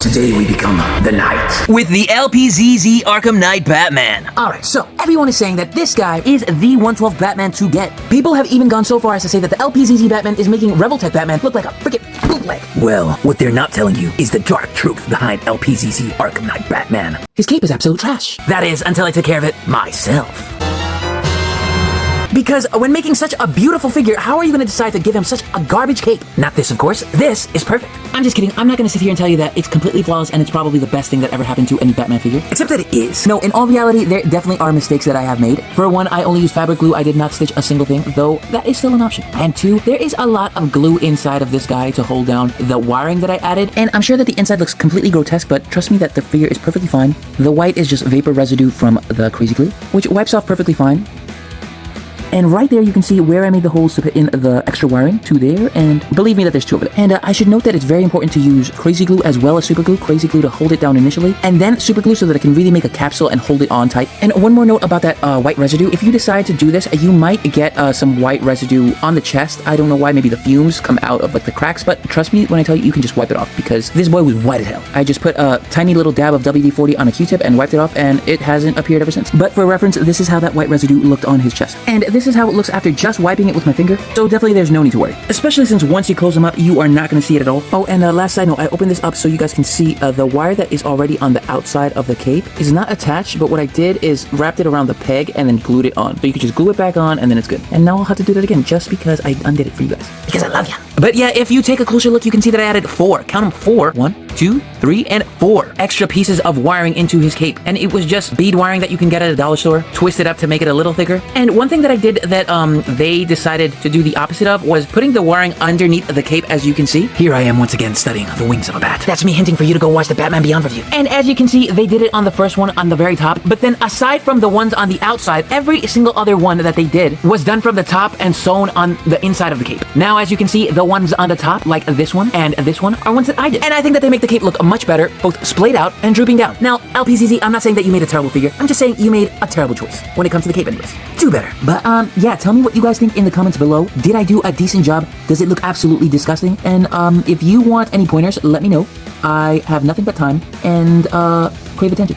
Today we become the Knight. With the LPZZ Arkham Knight Batman. Alright, so everyone is saying that this guy is the 112 Batman to get. People have even gone so far as to say that the LPZZ Batman is making revoltech Batman look like a freaking bootleg. Well, what they're not telling you is the dark truth behind LPZZ Arkham Knight Batman. His cape is absolute trash. That is, until I took care of it myself. Because when making such a beautiful figure, how are you going to decide to give him such a garbage cape? Not this, of course. This is perfect. I'm just kidding. I'm not going to sit here and tell you that it's completely flawless and it's probably the best thing that ever happened to any Batman figure. Except that it is. No, in all reality, there definitely are mistakes that I have made. For one, I only used fabric glue. I did not stitch a single thing, though that is still an option. And two, there is a lot of glue inside of this guy to hold down the wiring that I added. And I'm sure that the inside looks completely grotesque, but trust me that the figure is perfectly fine. The white is just vapor residue from the crazy glue, which wipes off perfectly fine. And right there you can see where I made the holes to put in the extra wiring to there, and believe me that there's two of it. And I should note that it's very important to use crazy glue as well as super glue. Crazy glue to hold it down initially, and then super glue so that it can really make a capsule and hold it on tight. And one more note about that white residue. If you decide to do this, you might get some white residue on the chest. I don't know why, maybe the fumes come out of like the cracks, but trust me when I tell you, you can just wipe it off because this boy was white as hell. I just put a tiny little dab of WD-40 on a Q-tip and wiped it off, and it hasn't appeared ever since. But for reference, this is how that white residue looked on his chest. And this is how it looks after just wiping it with my finger, so definitely there's no need to worry. Especially since once you close them up, you are not going to see it at all. Oh, and last side note, I opened this up so you guys can see the wire that is already on the outside of the cape is not attached, but what I did is wrapped it around the peg and then glued it on. So you can just glue it back on and then it's good. And now I'll have to do that again just because I undid it for you guys. Because I love you. But yeah, if you take a closer look, you can see that I added four, count them, 4, 1, 2, 3, and 4 extra pieces of wiring into his cape. And it was just bead wiring that you can get at a dollar store, twisted up to make it a little thicker. And one thing that I did that they decided to do the opposite of was putting the wiring underneath the cape, as you can see. Here I am once again studying the wings of a bat. That's me hinting for you to go watch the Batman Beyond review. And as you can see, they did it on the first one on the very top, but then aside from the ones on the outside, every single other one that they did was done from the top and sewn on the inside of the cape. Now, as you can see, the ones on the top, like this one and this one, are ones that I did. And I think that they make the cape look much better, both splayed out and drooping down. Now, LPZZ, I'm not saying that you made a terrible figure. I'm just saying you made a terrible choice when it comes to the cape anyways. Do better. But, yeah, tell me what you guys think in the comments below. Did I do a decent job? Does it look absolutely disgusting? And, if you want any pointers, let me know. I have nothing but time and, crave attention.